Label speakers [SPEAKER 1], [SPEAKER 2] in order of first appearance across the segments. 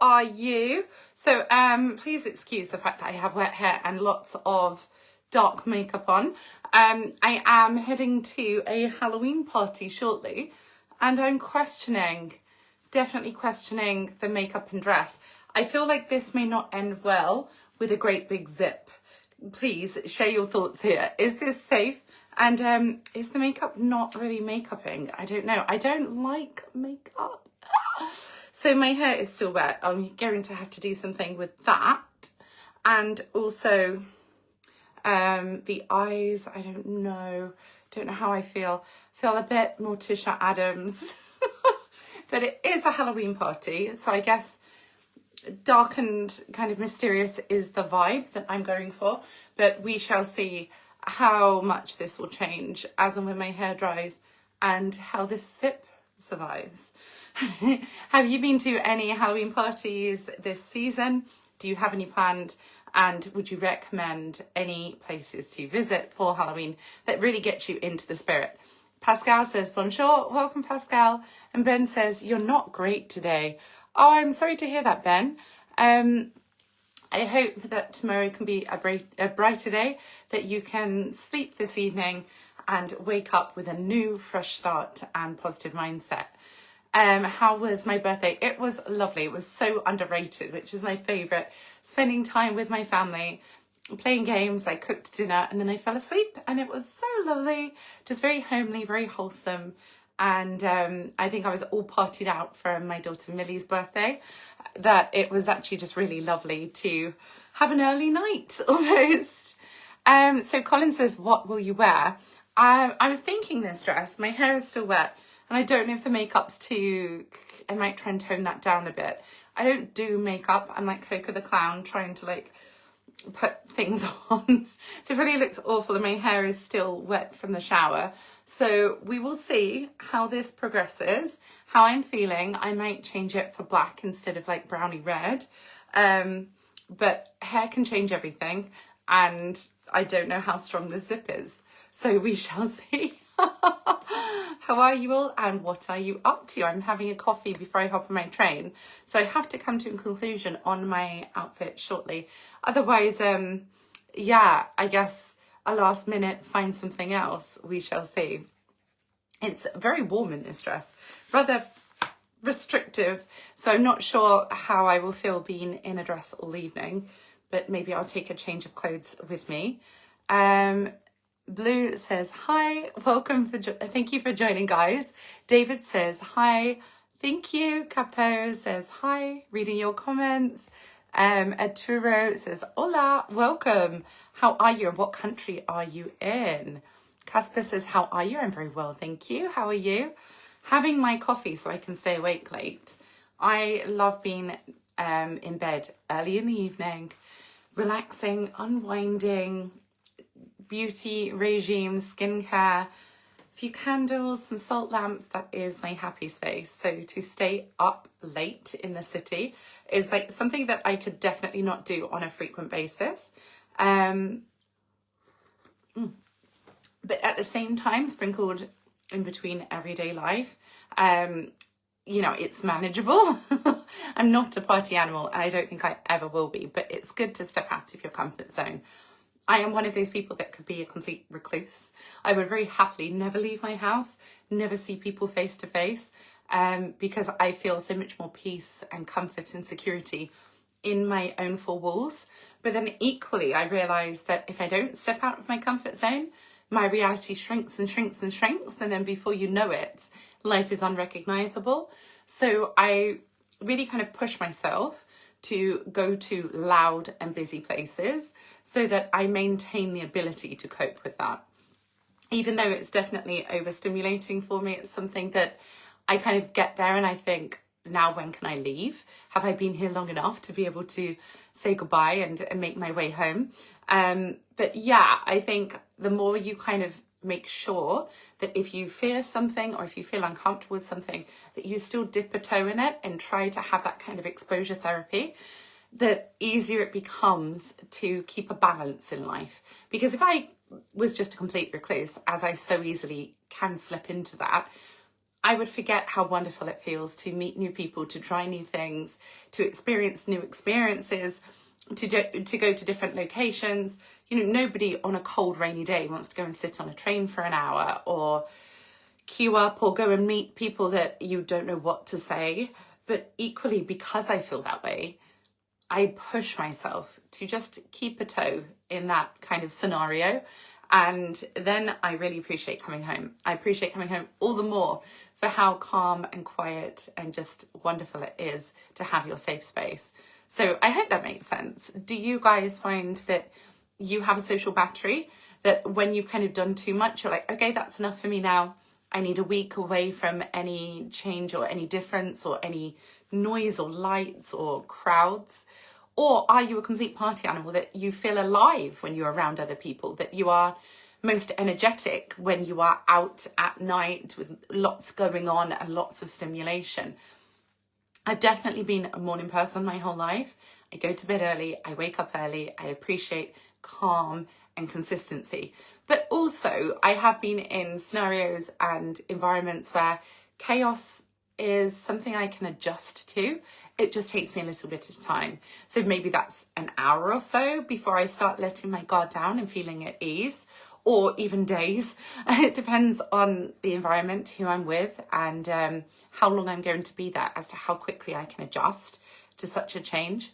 [SPEAKER 1] how are you? So please excuse the fact that I have wet hair and lots of dark makeup on. I am heading to a Halloween party shortly, and I'm definitely questioning the makeup and dress. I feel like this may not end well with a great big zip. Please share your thoughts here. Is this safe? And is the makeup not really make-upping? I don't know. I don't like makeup. So my hair is still wet. I'm going to have to do something with that. And also the eyes, I don't know how I feel. Feel a bit Morticia Adams. But it is a Halloween party, so I guess dark and kind of mysterious is the vibe that I'm going for. But we shall see how much this will change as and when my hair dries and how this zip survives. Have you been to any Halloween parties this season? Do you have any planned? And would you recommend any places to visit for Halloween that really gets you into the spirit? Pascal says, bonjour, welcome Pascal. And Ben says, you're not great today. Oh, I'm sorry to hear that, Ben. I hope that tomorrow can be a brighter day, that you can sleep this evening and wake up with a new, fresh start and positive mindset. How was my birthday? It was lovely. It was so underrated, which is my favourite. Spending time with my family, playing games. I cooked dinner and then I fell asleep, and it was so lovely. Just very homely, very wholesome. And I think I was all partied out for my daughter Millie's birthday, that it was actually just really lovely to have an early night almost. So Colin says, what will you wear? I was thinking this dress. My hair is still wet and I don't know if the makeup's too... I might try and tone that down a bit. I don't do makeup. I'm like Coco the Clown, trying to like put things on. So it really looks awful and my hair is still wet from the shower. So we will see how this progresses, how I'm feeling. I might change it for black instead of like browny red. But hair can change everything. And I don't know how strong the zip is. So we shall see. How are you all and what are you up to? I'm having a coffee before I hop on my train. So I have to come to a conclusion on my outfit shortly. Otherwise, yeah, I guess a last minute find something else. We shall see. It's very warm in this dress, rather restrictive. So I'm not sure how I will feel being in a dress all evening, but maybe I'll take a change of clothes with me. Blue says, hi, welcome, thank you for joining, guys. David says, hi, thank you. Capo says, hi, reading your comments. Arturo says, hola, welcome. How are you and what country are you in? Casper says, how are you? I'm very well, thank you. How are you? Having my coffee so I can stay awake late. I love being in bed early in the evening, relaxing, unwinding, beauty regime, skincare, a few candles, some salt lamps. That is my happy space. So to stay up late in the city is like something that I could definitely not do on a frequent basis. But at the same time, sprinkled in between everyday life, you know, it's manageable. I'm not a party animal and I don't think I ever will be, but it's good to step out of your comfort zone. I am one of those people that could be a complete recluse. I would very happily never leave my house, never see people face to face, because I feel so much more peace and comfort and security in my own four walls. But then equally, I realise that if I don't step out of my comfort zone, my reality shrinks and shrinks and shrinks. And then before you know it, life is unrecognisable. So I really kind of push myself to go to loud and busy places so that I maintain the ability to cope with that. Even though it's definitely overstimulating for me, it's something that I kind of get there and I think, now when can I leave? Have I been here long enough to be able to say goodbye and make my way home? But yeah, I think the more you kind of make sure that if you fear something or if you feel uncomfortable with something, that you still dip a toe in it and try to have that kind of exposure therapy, the easier it becomes to keep a balance in life. Because if I was just a complete recluse, as I so easily can slip into that, I would forget how wonderful it feels to meet new people, to try new things, to experience new experiences, to go to different locations. You know, nobody on a cold, rainy day wants to go and sit on a train for an hour or queue up or go and meet people that you don't know what to say. But equally, because I feel that way, I push myself to just keep a toe in that kind of scenario. And then I really appreciate coming home. I appreciate coming home all the more for how calm and quiet and just wonderful it is to have your safe space. So I hope that makes sense. Do you guys find that you have a social battery, that when you've kind of done too much, you're like, okay, that's enough for me now. I need a week away from any change or any difference or any noise or lights or crowds? Or are you a complete party animal that you feel alive when you're around other people, that you are most energetic when you are out at night with lots going on and lots of stimulation? I've definitely been a morning person my whole life. I go to bed early, I wake up early, I appreciate calm and consistency. But also I have been in scenarios and environments where chaos is something I can adjust to. It just takes me a little bit of time. So maybe that's an hour or so before I start letting my guard down and feeling at ease, or even days. It depends on the environment, who I'm with, and how long I'm going to be there as to how quickly I can adjust to such a change.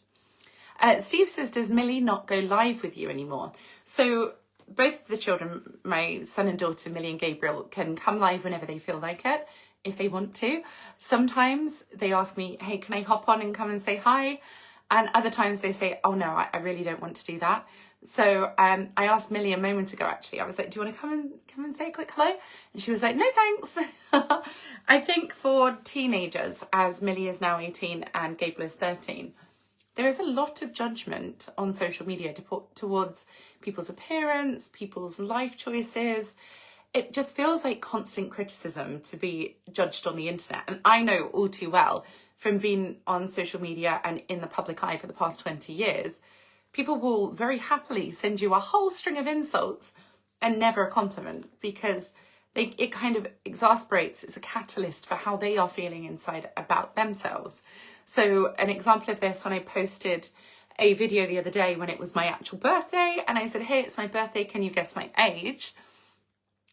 [SPEAKER 1] Steve says, does Millie not go live with you anymore? So both of the children, my son and daughter, Millie and Gabriel, can come live whenever they feel like it, if they want to. Sometimes they ask me, hey, can I hop on and come and say hi? And other times they say, oh no, I really don't want to do that. So I asked Millie a moment ago, actually, I was like, do you want to come and say a quick hello? And she was like, no, thanks. I think for teenagers, as Millie is now 18 and Gabriel is 13, there is a lot of judgment on social media towards people's appearance, people's life choices. It just feels like constant criticism to be judged on the internet. And I know all too well from being on social media and in the public eye for the past 20 years, people will very happily send you a whole string of insults and never a compliment, because it kind of exasperates. It's a catalyst for how they are feeling inside about themselves. So an example of this, when I posted a video the other day when it was my actual birthday, and I said, hey, it's my birthday, can you guess my age?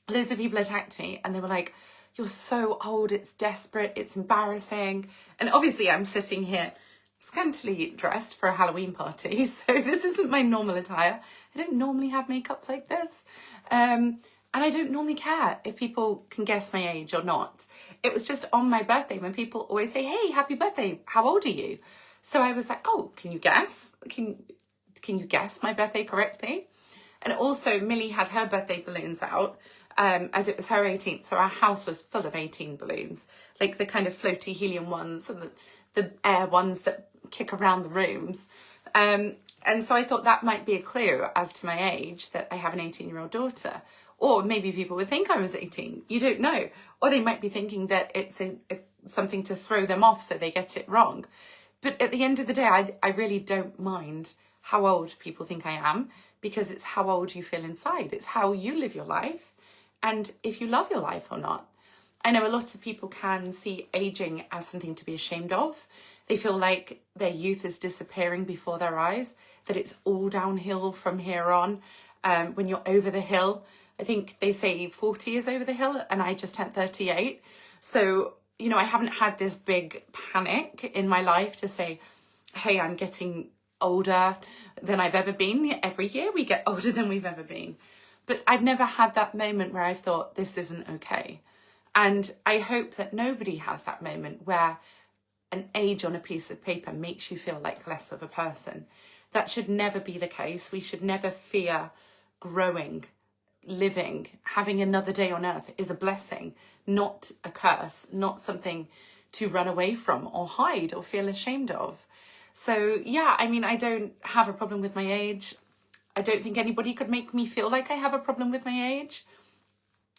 [SPEAKER 1] Loads of people attacked me and they were like, you're so old, it's desperate, it's embarrassing. And obviously I'm sitting here scantily dressed for a Halloween party, so this isn't my normal attire. I don't normally have makeup like this. And I don't normally care if people can guess my age or not. It was just on my birthday when people always say, hey, happy birthday, how old are you? So I was like, oh, can you guess? Can you guess my birthday correctly? And also Millie had her birthday balloons out, as it was her 18th, so our house was full of 18 balloons, like the kind of floaty helium ones and the air ones that kick around the rooms. And so I thought that might be a clue as to my age, that I have an 18-year-old daughter. Or maybe people would think I was 18, you don't know. Or they might be thinking that it's something to throw them off so they get it wrong. But at the end of the day, I really don't mind how old people think I am, because it's how old you feel inside. It's how you live your life and if you love your life or not. I know a lot of people can see aging as something to be ashamed of. They feel like their youth is disappearing before their eyes, that it's all downhill from here on. When you're over the hill, I think they say 40 is over the hill, and I just turned 38. So, you know, I haven't had this big panic in my life to say, hey, I'm getting older than I've ever been. Every year we get older than we've ever been. But I've never had that moment where I've thought this isn't okay. And I hope that nobody has that moment where an age on a piece of paper makes you feel like less of a person. That should never be the case. We should never fear growing, living, having another day on earth is a blessing, not a curse, not something to run away from or hide or feel ashamed of. So yeah, I mean, I don't have a problem with my age. I don't think anybody could make me feel like I have a problem with my age.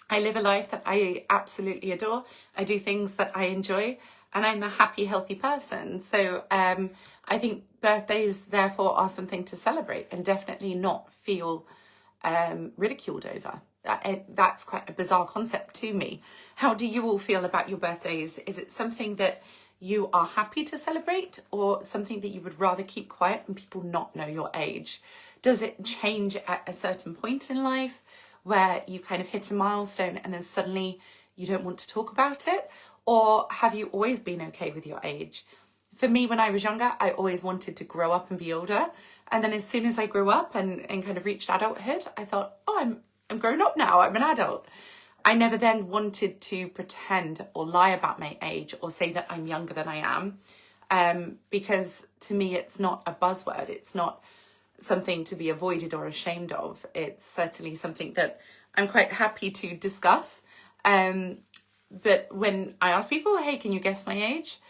[SPEAKER 1] I live a life that I absolutely adore. I do things that I enjoy, and I'm a happy, healthy person. So I think birthdays, therefore, are something to celebrate and definitely not feel ridiculed over. that's quite a bizarre concept to me. How do you all feel about your birthdays? Is it something that you are happy to celebrate, or something that you would rather keep quiet and people not know your age? Does it change at a certain point in life where you kind of hit a milestone and then suddenly you don't want to talk about it? Or have you always been okay with your age? For me, when I was younger, I always wanted to grow up and be older. And then as soon as I grew up and kind of reached adulthood, I thought, oh, I'm grown up now, I'm an adult. I never then wanted to pretend or lie about my age or say that I'm younger than I am, because to me, it's not a buzzword. It's not something to be avoided or ashamed of. It's certainly something that I'm quite happy to discuss. But when I ask people, hey, can you guess my age?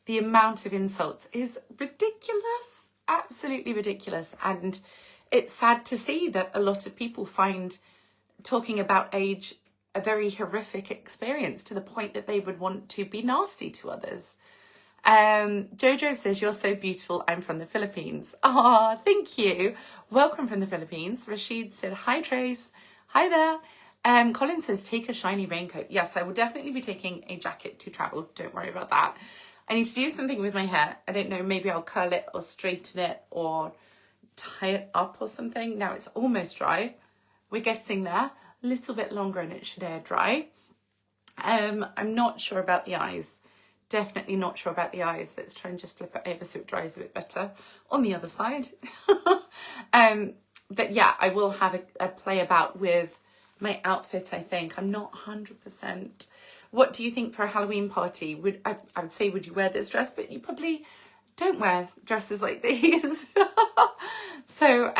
[SPEAKER 1] The amount of insults is ridiculous, absolutely ridiculous. And it's sad to see that a lot of people find talking about age a very horrific experience, to the point that they would want to be nasty to others. Jojo says, you're so beautiful. I'm from the Philippines. Ah, thank you. Welcome from the Philippines. Rashid said, hi, Trace. Hi there. Colin says, take a shiny raincoat. Yes, I will definitely be taking a jacket to travel. Don't worry about that. I need to do something with my hair. I don't know, maybe I'll curl it or straighten it or tie it up or something. Now it's almost dry. We're getting there. A little bit longer and it should air dry. I'm not sure about the eyes. Definitely not sure about the eyes. Let's try and just flip it over so it dries a bit better on the other side. But yeah, I will have a play about with my outfit, I think. I'm not 100%. What do you think for a Halloween party? I would say, would you wear this dress? But you probably don't wear dresses like these. So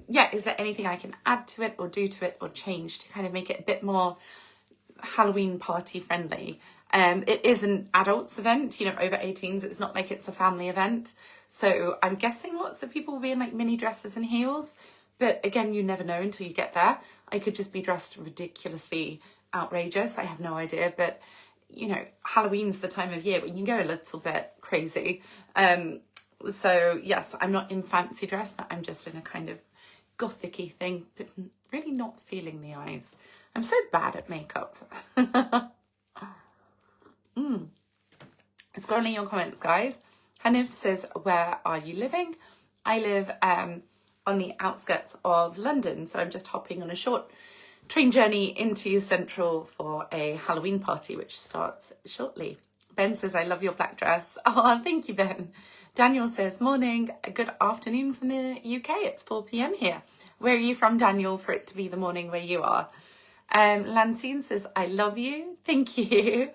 [SPEAKER 1] yeah, is there anything I can add to it or do to it or change to kind of make it a bit more Halloween party friendly? It is an adults event, you know, over 18s. It's not like it's a family event. So I'm guessing lots of people will be in like mini dresses and heels. But again, you never know until you get there. I could just be dressed ridiculously outrageous. I have no idea. But, you know, Halloween's the time of year when you go a little bit crazy. So yes, I'm not in fancy dress, but I'm just in a kind of gothic-y thing, but really not feeling the eyes. I'm so bad at makeup. Scrolling your comments, guys. Hanif says, where are you living? I live on the outskirts of London, so I'm just hopping on a short train journey into Central for a Halloween party, which starts shortly. Ben says, I love your black dress. Oh, thank you, Ben. Daniel says, morning, good afternoon from the UK. It's 4 p.m. here. Where are you from, Daniel, for it to be the morning where you are? Lansine says, I love you. Thank you.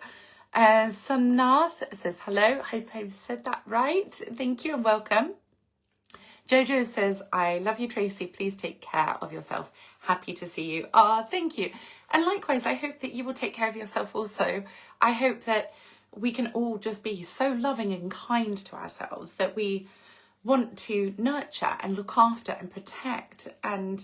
[SPEAKER 1] Samnath says, hello. Hope I've said that right. Thank you and welcome. Jojo says, I love you, Tracy. Please take care of yourself. Happy to see you. Ah, thank you. And likewise, I hope that you will take care of yourself also. I hope that we can all just be so loving and kind to ourselves, that we want to nurture and look after and protect and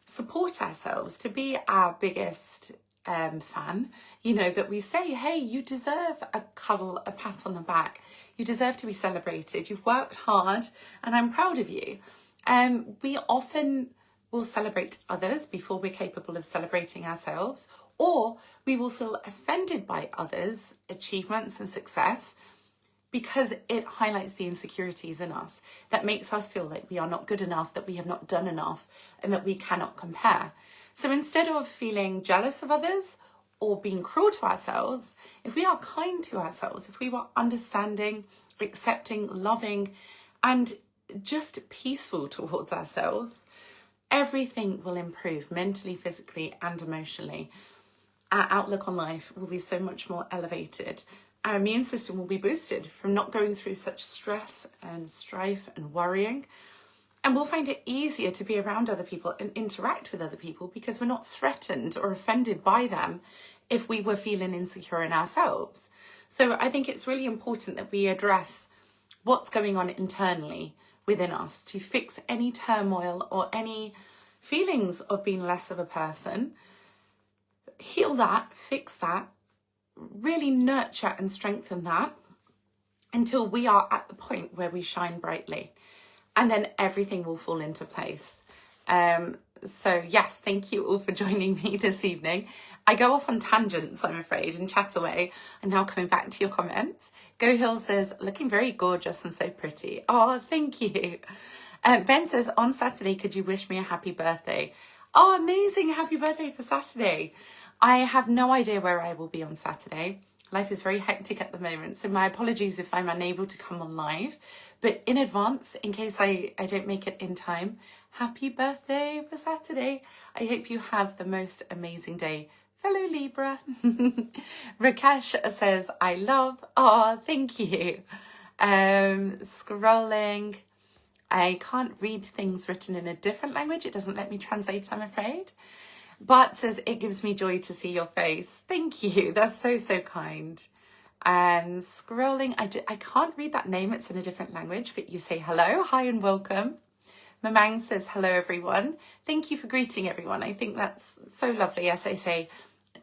[SPEAKER 1] support ourselves, to be our biggest fan, you know, that we say, hey, you deserve a cuddle, a pat on the back. You deserve to be celebrated. You've worked hard and I'm proud of you. We often will celebrate others before we're capable of celebrating ourselves, or we will feel offended by others' achievements and success because it highlights the insecurities in us. That makes us feel like we are not good enough, that we have not done enough, and that we cannot compare. So instead of feeling jealous of others or being cruel to ourselves, if we are kind to ourselves, if we were understanding, accepting, loving, and just peaceful towards ourselves, everything will improve mentally, physically, and emotionally. Our outlook on life will be so much more elevated. Our immune system will be boosted from not going through such stress and strife and worrying. And we'll find it easier to be around other people and interact with other people because we're not threatened or offended by them if we were feeling insecure in ourselves. So I think it's really important that we address what's going on internally within us to fix any turmoil or any feelings of being less of a person. Heal that, fix that, really nurture and strengthen that until we are at the point where we shine brightly. And then everything will fall into place. So yes, thank you all for joining me this evening. I go off on tangents, I'm afraid, and chat away. And now coming back to your comments. Go Hill says, looking very gorgeous and so pretty. Oh, thank you. Ben says, on Saturday, could you wish me a happy birthday? Oh, amazing. Happy birthday for Saturday. I have no idea where I will be on Saturday. Life is very hectic at the moment, so my apologies if I'm unable to come on live. But in advance, in case I don't make it in time, happy birthday for Saturday. I hope you have the most amazing day, fellow Libra. Rakesh says, I love. Oh, thank you. Scrolling. I can't read things written in a different language. It doesn't let me translate, I'm afraid. Bart says, it gives me joy to see your face. Thank you. That's so, so kind. And scrolling, I can't read that name. It's in a different language, but you say hello, hi and welcome. Mamang says, hello, everyone. Thank you for greeting everyone. I think that's so lovely, as I say,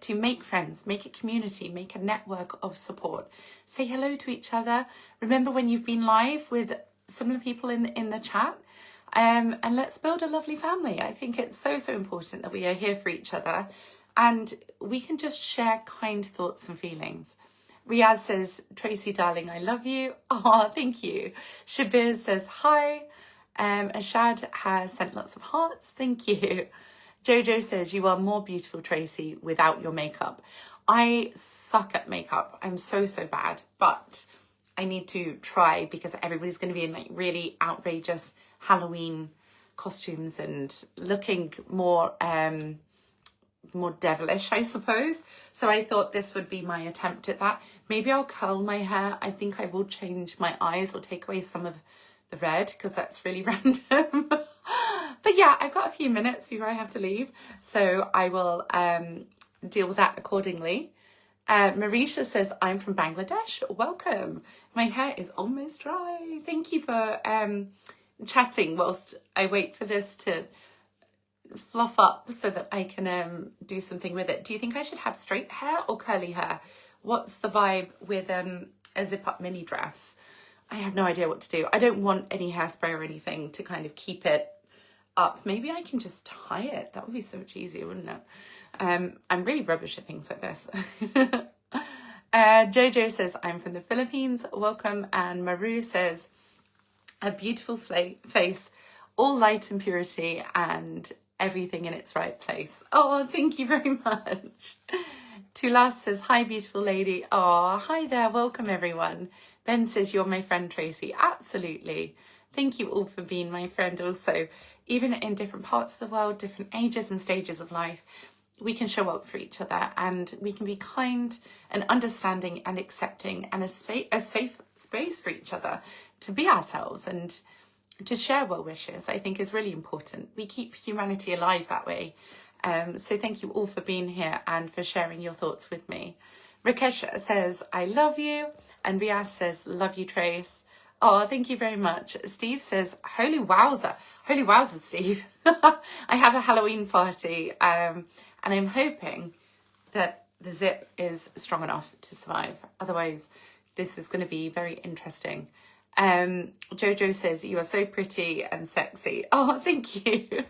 [SPEAKER 1] to make friends, make a community, make a network of support. Say hello to each other. Remember when you've been live with similar people in the chat, and let's build a lovely family. I think it's so, so important that we are here for each other and we can just share kind thoughts and feelings. Riaz says, Tracy, darling, I love you. Oh, thank you. Shabir says, hi. Ashad has sent lots of hearts. Thank you. Jojo says, you are more beautiful, Tracy, without your makeup. I suck at makeup. I'm so, so bad, but I need to try because everybody's going to be in like really outrageous Halloween costumes and looking more more devilish, I suppose. So I thought this would be my attempt at that. Maybe I'll curl my hair. I think I will change my eyes or take away some of the red because that's really random. But yeah, I've got a few minutes before I have to leave, so I will deal with that accordingly. Marisha says, I'm from Bangladesh. Welcome. My hair is almost dry. Thank you for chatting whilst I wait for this to fluff up so that I can do something with it. Do you think I should have straight hair or curly hair? What's the vibe with a zip-up mini dress? I have no idea what to do. I don't want any hairspray or anything to kind of keep it up. Maybe I can just tie it. That would be so much easier, wouldn't it? I'm really rubbish at things like this. Jojo says, I'm from the Philippines. Welcome. And Maru says, a beautiful face, all light and purity and everything in its right place. Oh, thank you very much. Tulas says, hi, beautiful lady. Oh, hi there. Welcome, everyone. Ben says, you're my friend, Tracy. Absolutely. Thank you all for being my friend also. Even in different parts of the world, different ages and stages of life, we can show up for each other and we can be kind and understanding and accepting and a safe space for each other to be ourselves and to share well wishes, I think is really important. We keep humanity alive that way. So thank you all for being here and for sharing your thoughts with me. Rakesh says, I love you. And Riaz says, love you, Trace. Oh, thank you very much. Steve says, holy wowza. Holy wowza, Steve. I have a Halloween party and I'm hoping that the zip is strong enough to survive. Otherwise, this is going to be very interesting. Jojo says, you are so pretty and sexy. Oh, thank you.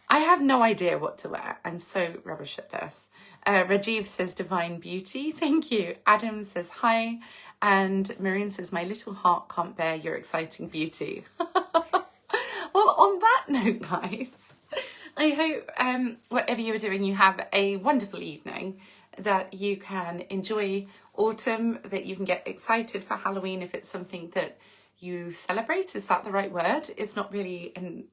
[SPEAKER 1] I have no idea what to wear. I'm so rubbish at this. Rajiv says, divine beauty. Thank you. Adam says, hi. And Maureen says, my little heart can't bear your exciting beauty. Well, on that note, guys, I hope whatever you're doing, you have a wonderful evening, that you can enjoy autumn, that you can get excited for Halloween if it's something that you celebrate. Is that the right word? It's not really an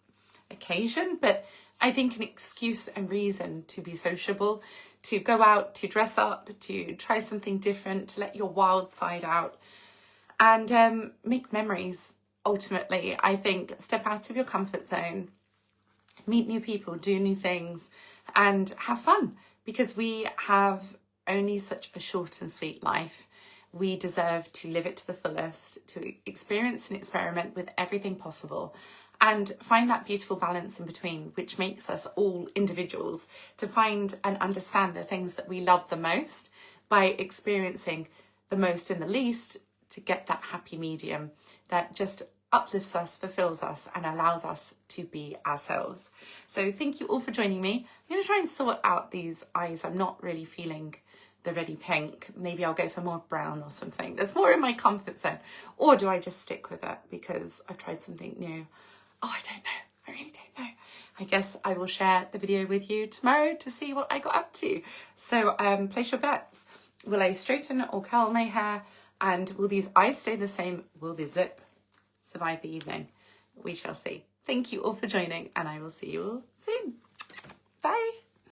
[SPEAKER 1] occasion, but I think an excuse and reason to be sociable, to go out, to dress up, to try something different, to let your wild side out and make memories. Ultimately, I think step out of your comfort zone, meet new people, do new things and have fun, because we have only such a short and sweet life. We deserve to live it to the fullest, to experience and experiment with everything possible and find that beautiful balance in between, which makes us all individuals, to find and understand the things that we love the most by experiencing the most in the least, to get that happy medium that just uplifts us, fulfills us, and allows us to be ourselves. So thank you all for joining me. I'm going to try and sort out these eyes. I'm not really feeling the ready pink. Maybe I'll go for more brown or something. There's more in my comfort zone. Or do I just stick with it because I've tried something new? Oh, I don't know. I really don't know. I guess I will share the video with you tomorrow to see what I got up to. So place your bets. Will I straighten or curl my hair? And will these eyes stay the same? Will the zip survive the evening? We shall see. Thank you all for joining, and I will see you all soon. Bye.